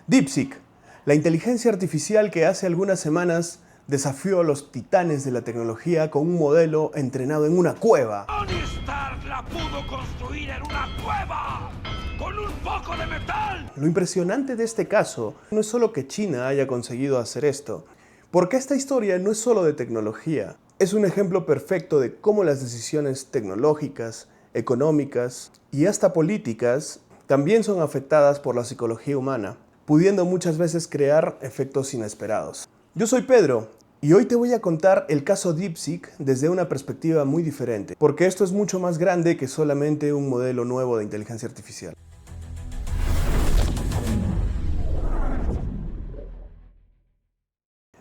DeepSeek, la inteligencia artificial que hace algunas semanas desafió a los titanes de la tecnología con un modelo entrenado en una cueva. Tony Stark la pudo construir en una cueva, con un poco de metal. Lo impresionante de este caso no es solo que China haya conseguido hacer esto, porque esta historia no es solo de tecnología, es un ejemplo perfecto de cómo las decisiones tecnológicas, económicas y hasta políticas también son afectadas por la psicología humana, pudiendo muchas veces crear efectos inesperados. Yo soy Pedro y hoy te voy a contar el caso DeepSeek desde una perspectiva muy diferente, porque esto es mucho más grande que solamente un modelo nuevo de inteligencia artificial.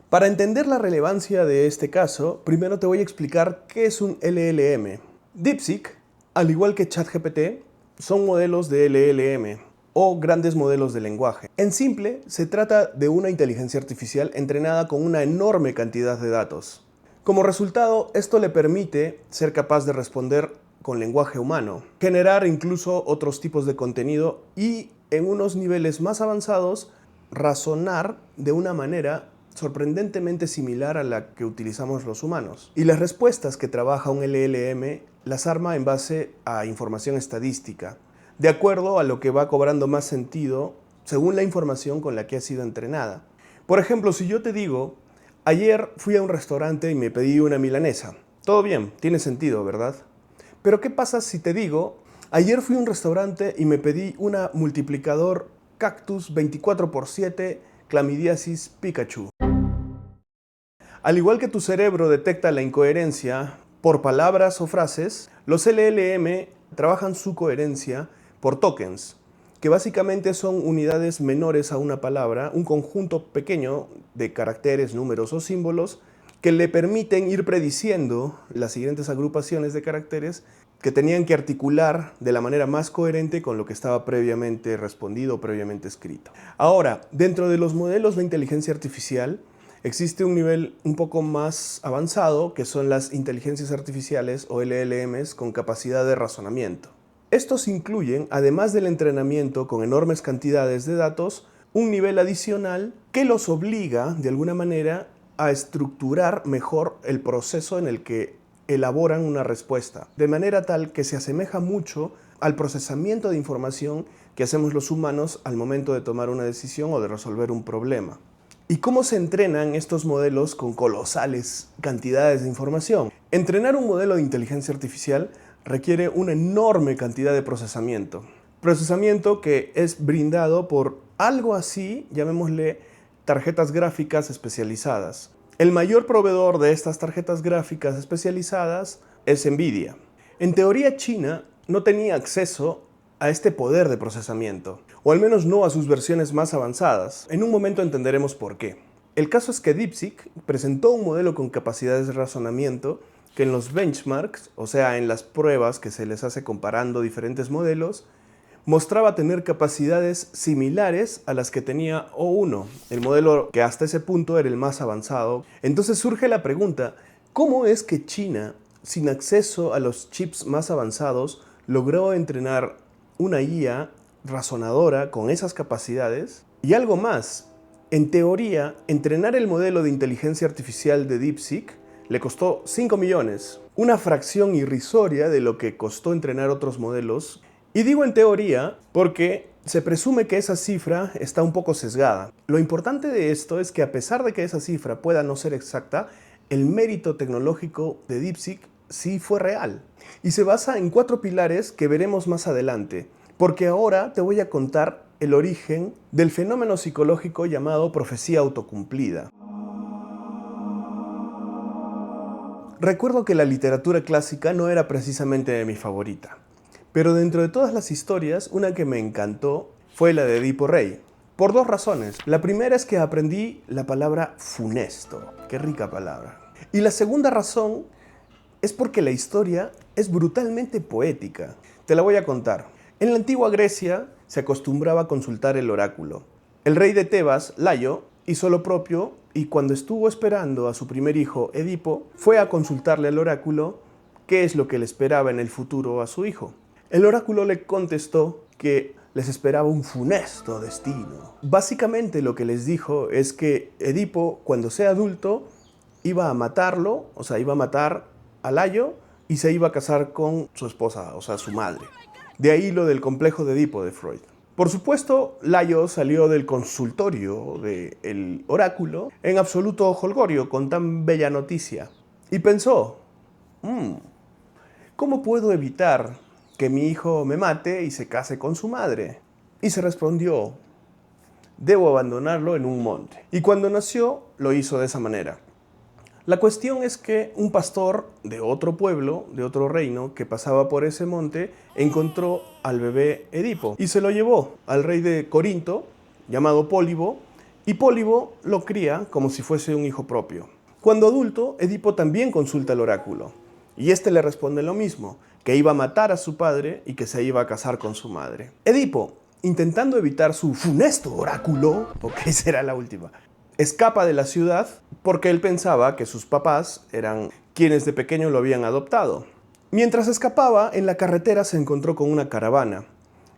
Para entender la relevancia de este caso, primero te voy a explicar qué es un LLM. DeepSeek, al igual que ChatGPT, son modelos de LLM o grandes modelos de lenguaje. En simple, se trata de una inteligencia artificial entrenada con una enorme cantidad de datos. Como resultado, esto le permite ser capaz de responder con lenguaje humano, generar incluso otros tipos de contenido y, en unos niveles más avanzados, razonar de una manera sorprendentemente similar a la que utilizamos los humanos. Y las respuestas que trabaja un LLM las arma en base a información estadística, de acuerdo a lo que va cobrando más sentido según la información con la que ha sido entrenada. Por ejemplo, si yo te digo, ayer fui a un restaurante y me pedí una milanesa. Todo bien, tiene sentido, ¿verdad? Pero ¿qué pasa si te digo, ayer fui a un restaurante y me pedí una multiplicador cactus 24x7 clamidiasis Pikachu? Al igual que tu cerebro detecta la incoherencia por palabras o frases, los LLM trabajan su coherencia por tokens, que básicamente son unidades menores a una palabra, un conjunto pequeño de caracteres, números o símbolos que le permiten ir prediciendo las siguientes agrupaciones de caracteres que tenían que articular de la manera más coherente con lo que estaba previamente respondido o previamente escrito. Ahora, dentro de los modelos de inteligencia artificial, existe un nivel un poco más avanzado que son las inteligencias artificiales o LLMs con capacidad de razonamiento. Estos incluyen, además del entrenamiento con enormes cantidades de datos, un nivel adicional que los obliga, de alguna manera, a estructurar mejor el proceso en el que elaboran una respuesta, de manera tal que se asemeja mucho al procesamiento de información que hacemos los humanos al momento de tomar una decisión o de resolver un problema. ¿Y cómo se entrenan estos modelos con colosales cantidades de información? Entrenar un modelo de inteligencia artificial requiere una enorme cantidad de procesamiento. Procesamiento que es brindado por algo así, llamémosle tarjetas gráficas especializadas. El mayor proveedor de estas tarjetas gráficas especializadas es Nvidia. En teoría, China no tenía acceso a este poder de procesamiento, o al menos no a sus versiones más avanzadas. En un momento entenderemos por qué. El caso es que DeepSeek presentó un modelo con capacidades de razonamiento que en los benchmarks, o sea, en las pruebas que se les hace comparando diferentes modelos, mostraba tener capacidades similares a las que tenía O1, el modelo que hasta ese punto era el más avanzado. Entonces surge la pregunta, ¿cómo es que China, sin acceso a los chips más avanzados, logró entrenar una IA razonadora con esas capacidades? Y algo más, en teoría, entrenar el modelo de inteligencia artificial de DeepSeek le costó 5 millones, una fracción irrisoria de lo que costó entrenar otros modelos. Y digo en teoría porque se presume que esa cifra está un poco sesgada. Lo importante de esto es que a pesar de que esa cifra pueda no ser exacta, el mérito tecnológico de DeepSeek sí fue real. Y se basa en 4 pilares que veremos más adelante, porque ahora te voy a contar el origen del fenómeno psicológico llamado profecía autocumplida. Recuerdo que la literatura clásica no era precisamente mi favorita, pero dentro de todas las historias, una que me encantó fue la de Edipo Rey, por 2 razones. La primera es que aprendí la palabra funesto, qué rica palabra. Y la segunda razón es porque la historia es brutalmente poética. Te la voy a contar. En la antigua Grecia se acostumbraba a consultar el oráculo. El rey de Tebas, Layo, hizo lo propio y cuando estuvo esperando a su primer hijo, Edipo, fue a consultarle al oráculo qué es lo que le esperaba en el futuro a su hijo. El oráculo le contestó que les esperaba un funesto destino. Básicamente lo que les dijo es que Edipo, cuando sea adulto, iba a matarlo, o sea, iba a matar a Layo y se iba a casar con su esposa, o sea, su madre. De ahí lo del complejo de Edipo de Freud. Por supuesto, Layo salió del consultorio del oráculo en absoluto jolgorio con tan bella noticia y pensó, ¿cómo puedo evitar que mi hijo me mate y se case con su madre? Y se respondió, debo abandonarlo en un monte. Y cuando nació, lo hizo de esa manera. La cuestión es que un pastor de otro pueblo, de otro reino, que pasaba por ese monte, encontró al bebé Edipo y se lo llevó al rey de Corinto, llamado Pólibo, y Pólibo lo cría como si fuese un hijo propio. Cuando adulto, Edipo también consulta al oráculo, y este le responde lo mismo, que iba a matar a su padre y que se iba a casar con su madre. Edipo, intentando evitar su funesto oráculo, ok, será la última, escapa de la ciudad porque él pensaba que sus papás eran quienes de pequeño lo habían adoptado. Mientras escapaba, en la carretera se encontró con una caravana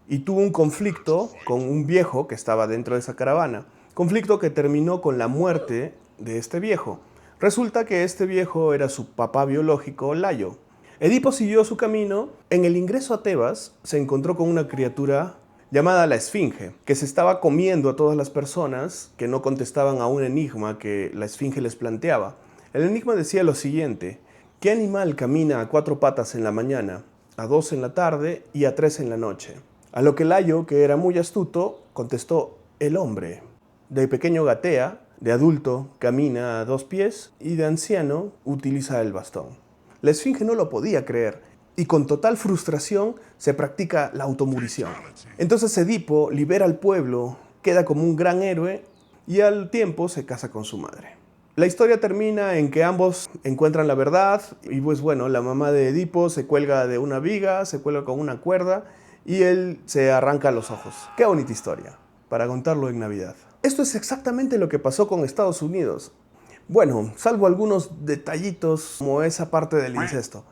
y tuvo un conflicto con un viejo que estaba dentro de esa caravana. Conflicto que terminó con la muerte de este viejo. Resulta que este viejo era su papá biológico, Layo. Edipo siguió su camino. En el ingreso a Tebas se encontró con una criatura llamada la Esfinge, que se estaba comiendo a todas las personas que no contestaban a un enigma que la Esfinge les planteaba. El enigma decía lo siguiente: ¿qué animal camina a 4 patas en la mañana, a 2 en la tarde y a 3 en la noche? A lo que Layo, que era muy astuto, contestó: el hombre. De pequeño gatea, de adulto camina a 2 pies y de anciano utiliza el bastón. La Esfinge no lo podía creer y con total frustración se practica la automurición. Entonces Edipo libera al pueblo, queda como un gran héroe y al tiempo se casa con su madre. La historia termina en que ambos encuentran la verdad y pues bueno, la mamá de Edipo se cuelga de una viga, se cuelga con una cuerda y él se arranca los ojos. Qué bonita historia para contarlo en Navidad. Esto es exactamente lo que pasó con Estados Unidos. Bueno, salvo algunos detallitos como esa parte del incesto.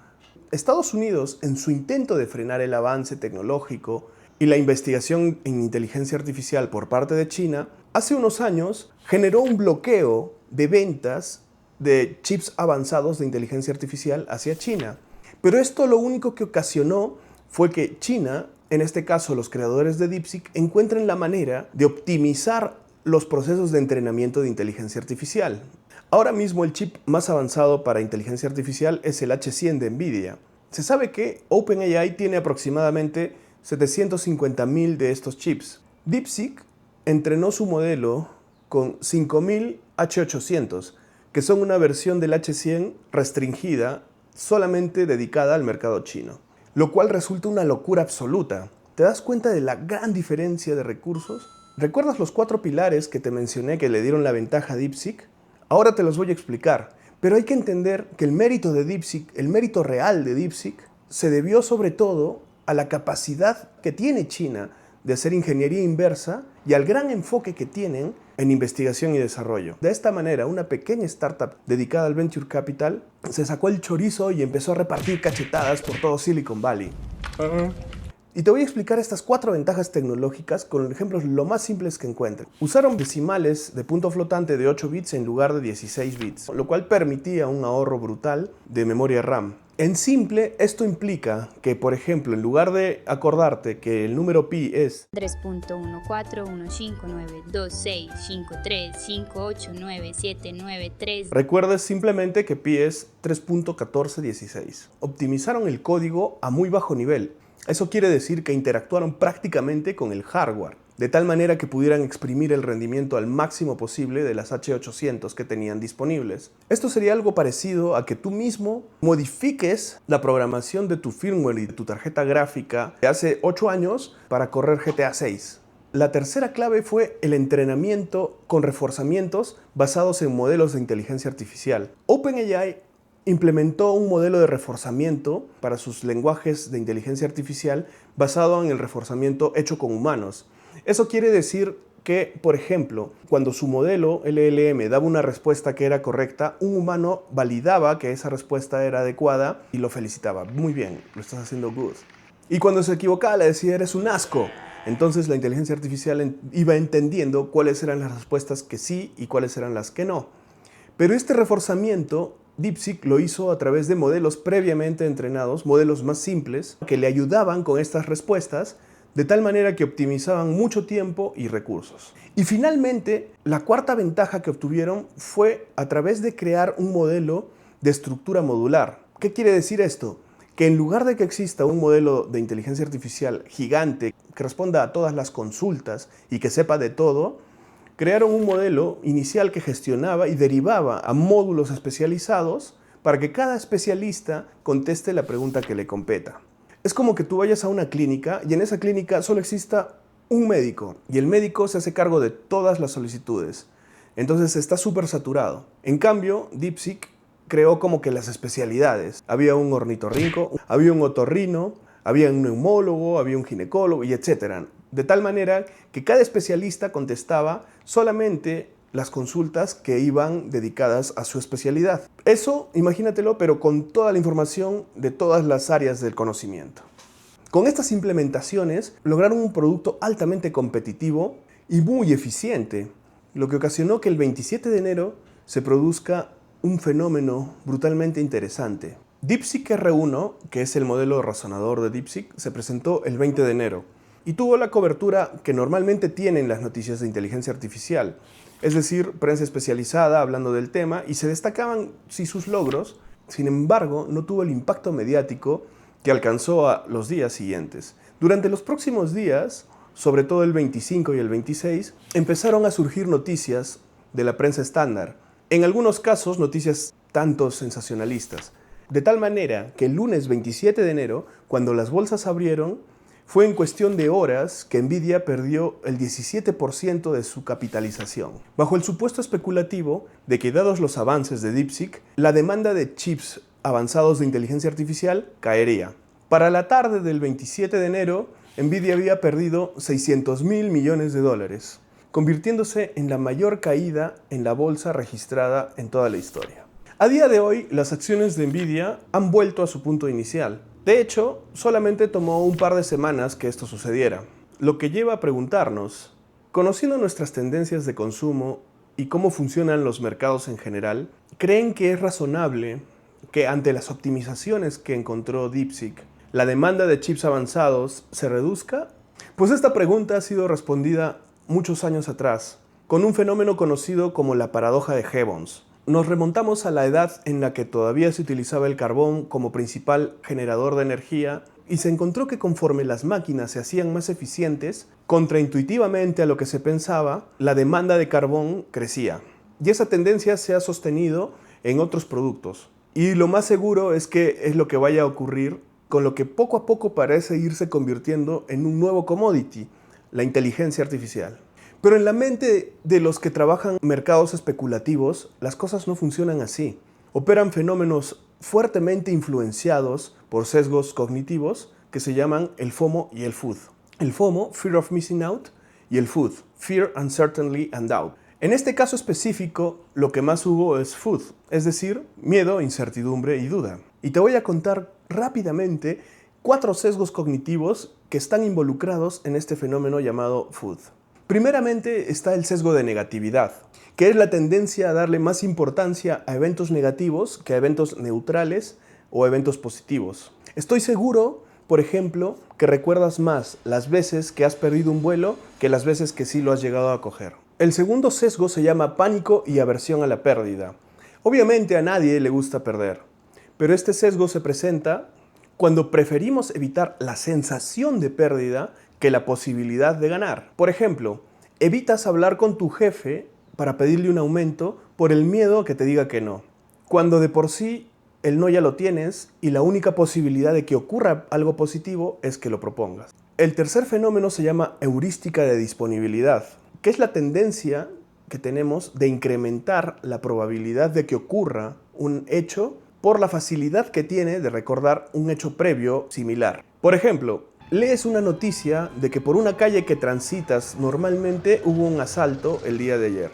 Estados Unidos, en su intento de frenar el avance tecnológico y la investigación en inteligencia artificial por parte de China, hace unos años generó un bloqueo de ventas de chips avanzados de inteligencia artificial hacia China. Pero esto lo único que ocasionó fue que China, en este caso los creadores de DeepSeek, encuentren la manera de optimizar los procesos de entrenamiento de inteligencia artificial. Ahora mismo el chip más avanzado para inteligencia artificial es el H100 de NVIDIA. Se sabe que OpenAI tiene aproximadamente 750,000 de estos chips. DeepSeek entrenó su modelo con 5,000 H800, que son una versión del H100 restringida, solamente dedicada al mercado chino, lo cual resulta una locura absoluta. ¿Te das cuenta de la gran diferencia de recursos? ¿Recuerdas los 4 pilares que te mencioné que le dieron la ventaja a DeepSeek? Ahora te los voy a explicar, pero hay que entender que el mérito de DeepSeek, el mérito real de DeepSeek, se debió sobre todo a la capacidad que tiene China de hacer ingeniería inversa y al gran enfoque que tienen en investigación y desarrollo. De esta manera, una pequeña startup dedicada al Venture Capital se sacó el chorizo y empezó a repartir cachetadas por todo Silicon Valley. Y te voy a explicar estas 4 ventajas tecnológicas con ejemplos lo más simples que encuentres. Usaron decimales de punto flotante de 8 bits en lugar de 16 bits, lo cual permitía un ahorro brutal de memoria RAM. En simple, esto implica que, por ejemplo, en lugar de acordarte que el número pi es 3.1415926535859793, recuerdes simplemente que pi es 3.1416. Optimizaron el código a muy bajo nivel. Eso quiere decir que interactuaron prácticamente con el hardware, de tal manera que pudieran exprimir el rendimiento al máximo posible de las H800 que tenían disponibles. Esto sería algo parecido a que tú mismo modifiques la programación de tu firmware y de tu tarjeta gráfica de hace 8 años para correr GTA 6. La tercera clave fue el entrenamiento con reforzamientos basados en modelos de inteligencia artificial. OpenAI implementó un modelo de reforzamiento para sus lenguajes de inteligencia artificial basado en el reforzamiento hecho con humanos. Eso quiere decir que, por ejemplo, cuando su modelo LLM daba una respuesta que era correcta, un humano validaba que esa respuesta era adecuada y lo felicitaba. Muy bien, lo estás haciendo good. Y cuando se equivocaba le decía, eres un asco. Entonces la inteligencia artificial iba entendiendo cuáles eran las respuestas que sí y cuáles eran las que no. Pero este reforzamiento DeepSeek lo hizo a través de modelos previamente entrenados, modelos más simples, que le ayudaban con estas respuestas de tal manera que optimizaban mucho tiempo y recursos. Y finalmente, la cuarta ventaja que obtuvieron fue a través de crear un modelo de estructura modular. ¿Qué quiere decir esto? Que en lugar de que exista un modelo de inteligencia artificial gigante que responda a todas las consultas y que sepa de todo, crearon un modelo inicial que gestionaba y derivaba a módulos especializados para que cada especialista conteste la pregunta que le competa. Es como que tú vayas a una clínica y en esa clínica solo exista un médico y el médico se hace cargo de todas las solicitudes. Entonces está súper saturado. En cambio, DeepSeek creó como que las especialidades. Había un ornitorrinco, había un otorrino, había un neumólogo, había un ginecólogo y etc. De tal manera que cada especialista contestaba solamente las consultas que iban dedicadas a su especialidad. Eso, imagínatelo, pero con toda la información de todas las áreas del conocimiento. Con estas implementaciones lograron un producto altamente competitivo y muy eficiente, lo que ocasionó que el 27 de enero se produzca un fenómeno brutalmente interesante. DeepSeek R1, que es el modelo razonador de DeepSeek, se presentó el 20 de enero y tuvo la cobertura que normalmente tienen las noticias de inteligencia artificial, es decir, prensa especializada hablando del tema, y se destacaban sí sus logros. Sin embargo, no tuvo el impacto mediático que alcanzó a los días siguientes. Durante los próximos días, sobre todo el 25 y el 26, empezaron a surgir noticias de la prensa estándar, en algunos casos noticias tanto sensacionalistas, de tal manera que el lunes 27 de enero, cuando las bolsas abrieron, fue en cuestión de horas que Nvidia perdió el 17% de su capitalización, bajo el supuesto especulativo de que, dados los avances de DeepSeek, la demanda de chips avanzados de inteligencia artificial caería. Para la tarde del 27 de enero, Nvidia había perdido $600.000 millones, convirtiéndose en la mayor caída en la bolsa registrada en toda la historia. A día de hoy, las acciones de Nvidia han vuelto a su punto inicial. De hecho, solamente tomó un par de semanas que esto sucediera, lo que lleva a preguntarnos, conociendo nuestras tendencias de consumo y cómo funcionan los mercados en general, ¿creen que es razonable que ante las optimizaciones que encontró DeepSeek, la demanda de chips avanzados se reduzca? Pues esta pregunta ha sido respondida muchos años atrás, con un fenómeno conocido como la paradoja de Jevons. Nos remontamos a la edad en la que todavía se utilizaba el carbón como principal generador de energía y se encontró que conforme las máquinas se hacían más eficientes, contraintuitivamente a lo que se pensaba, la demanda de carbón crecía. Y esa tendencia se ha sostenido en otros productos. Y lo más seguro es que es lo que vaya a ocurrir con lo que poco a poco parece irse convirtiendo en un nuevo commodity, la inteligencia artificial. Pero en la mente de los que trabajan mercados especulativos, las cosas no funcionan así. Operan fenómenos fuertemente influenciados por sesgos cognitivos que se llaman el FOMO y el FUD. El FOMO, Fear of Missing Out, y el FUD, Fear, Uncertainty and Doubt. En este caso específico, lo que más hubo es FUD, es decir, miedo, incertidumbre y duda. Y te voy a contar rápidamente 4 sesgos cognitivos que están involucrados en este fenómeno llamado FUD. Primeramente está el sesgo de negatividad, que es la tendencia a darle más importancia a eventos negativos que a eventos neutrales o eventos positivos. Estoy seguro, por ejemplo, que recuerdas más las veces que has perdido un vuelo que las veces que sí lo has llegado a coger. El segundo sesgo se llama pánico y aversión a la pérdida. Obviamente a nadie le gusta perder, pero este sesgo se presenta cuando preferimos evitar la sensación de pérdida que la posibilidad de ganar. Por ejemplo, evitas hablar con tu jefe para pedirle un aumento por el miedo a que te diga que no, cuando de por sí el no ya lo tienes y la única posibilidad de que ocurra algo positivo es que lo propongas. El tercer fenómeno se llama heurística de disponibilidad, que es la tendencia que tenemos de incrementar la probabilidad de que ocurra un hecho por la facilidad que tiene de recordar un hecho previo similar. Por ejemplo, lees una noticia de que por una calle que transitas normalmente hubo un asalto el día de ayer.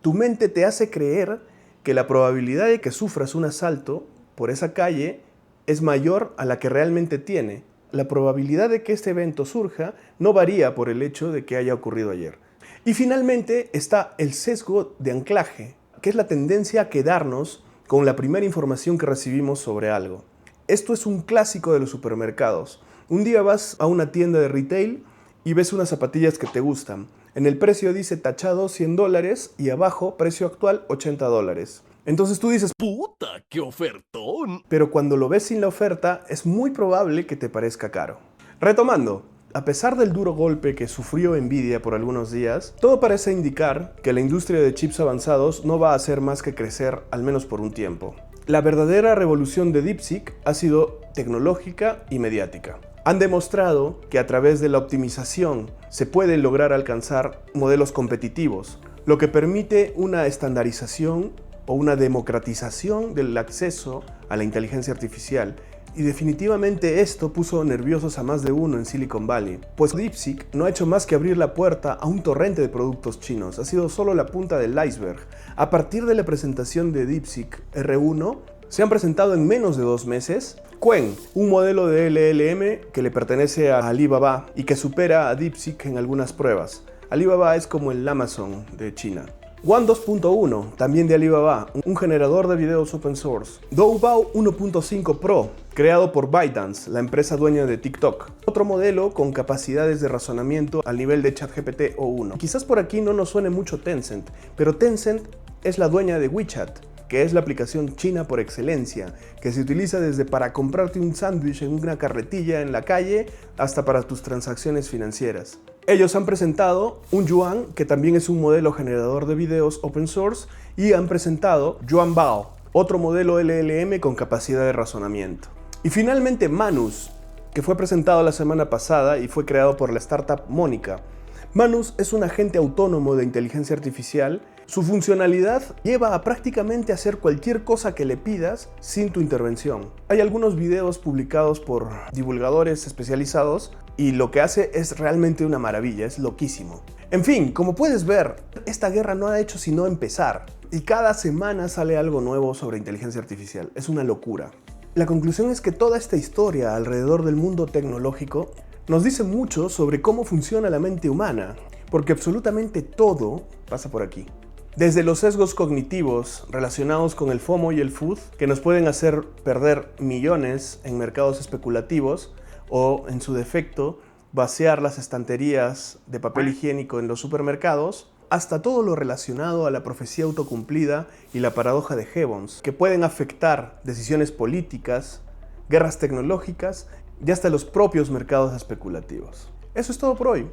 Tu mente te hace creer que la probabilidad de que sufras un asalto por esa calle es mayor a la que realmente tiene, La probabilidad de que este evento surja no varía por el hecho de que haya ocurrido ayer. Y finalmente está el sesgo de anclaje, que es la tendencia a quedarnos con la primera información que recibimos sobre algo. Esto es un clásico de los supermercados. Un día vas a una tienda de retail y ves unas zapatillas que te gustan. En el precio dice tachado $100 y abajo precio actual $80. Entonces tú dices, ¡Puta, qué ofertón! pero cuando lo ves sin la oferta es muy probable que te parezca caro. Retomando, a pesar del duro golpe que sufrió Nvidia por algunos días, todo parece indicar que la industria de chips avanzados no va a hacer más que crecer al menos por un tiempo. La verdadera revolución de DeepSeek ha sido tecnológica y mediática. Han demostrado que a través de la optimización se pueden lograr alcanzar modelos competitivos, lo que permite una estandarización o una democratización del acceso a la inteligencia artificial. Y definitivamente esto puso nerviosos a más de uno en Silicon Valley, pues DeepSeek no ha hecho más que abrir la puerta a un torrente de productos chinos. Ha sido solo la punta del iceberg. A partir de la presentación de DeepSeek R1, se han presentado en menos de 2 meses Qwen, un modelo de LLM que le pertenece a Alibaba y que supera a DeepSeek en algunas pruebas. Alibaba es como el Amazon de China. Wan 2.1, también de Alibaba, un generador de videos open source. Doubao 1.5 Pro, creado por ByteDance, la empresa dueña de TikTok. Otro modelo con capacidades de razonamiento al nivel de ChatGPT O1. Quizás por aquí no nos suene mucho Tencent, pero Tencent es la dueña de WeChat, que es la aplicación china por excelencia, que se utiliza desde para comprarte un sándwich en una carretilla en la calle hasta para tus transacciones financieras. Ellos han presentado un Yuan, que también es un modelo generador de videos open source, y han presentado Yuanbao, otro modelo LLM con capacidad de razonamiento. Y finalmente Manus, que fue presentado la semana pasada y fue creado por la startup Mónica. Manus es un agente autónomo de inteligencia artificial. Su funcionalidad lleva a prácticamente hacer cualquier cosa que le pidas sin tu intervención. Hay algunos videos publicados por divulgadores especializados y lo que hace es realmente una maravilla, es loquísimo. En fin, como puedes ver, esta guerra no ha hecho sino empezar y cada semana sale algo nuevo sobre inteligencia artificial. Es una locura. La conclusión es que toda esta historia alrededor del mundo tecnológico nos dice mucho sobre cómo funciona la mente humana, porque absolutamente todo pasa por aquí. Desde los sesgos cognitivos relacionados con el FOMO y el FUD, que nos pueden hacer perder millones en mercados especulativos, o en su defecto, vaciar las estanterías de papel higiénico en los supermercados, hasta todo lo relacionado a la profecía autocumplida y la paradoja de Jevons, que pueden afectar decisiones políticas, guerras tecnológicas y hasta los propios mercados especulativos. Eso es todo por hoy.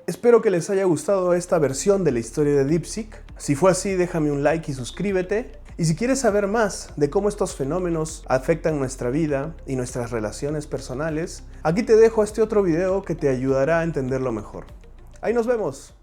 Espero que les haya gustado esta versión de la historia de DeepSeek. Si fue así, déjame un like y suscríbete. Y si quieres saber más de cómo estos fenómenos afectan nuestra vida y nuestras relaciones personales, aquí te dejo este otro video que te ayudará a entenderlo mejor. Ahí nos vemos.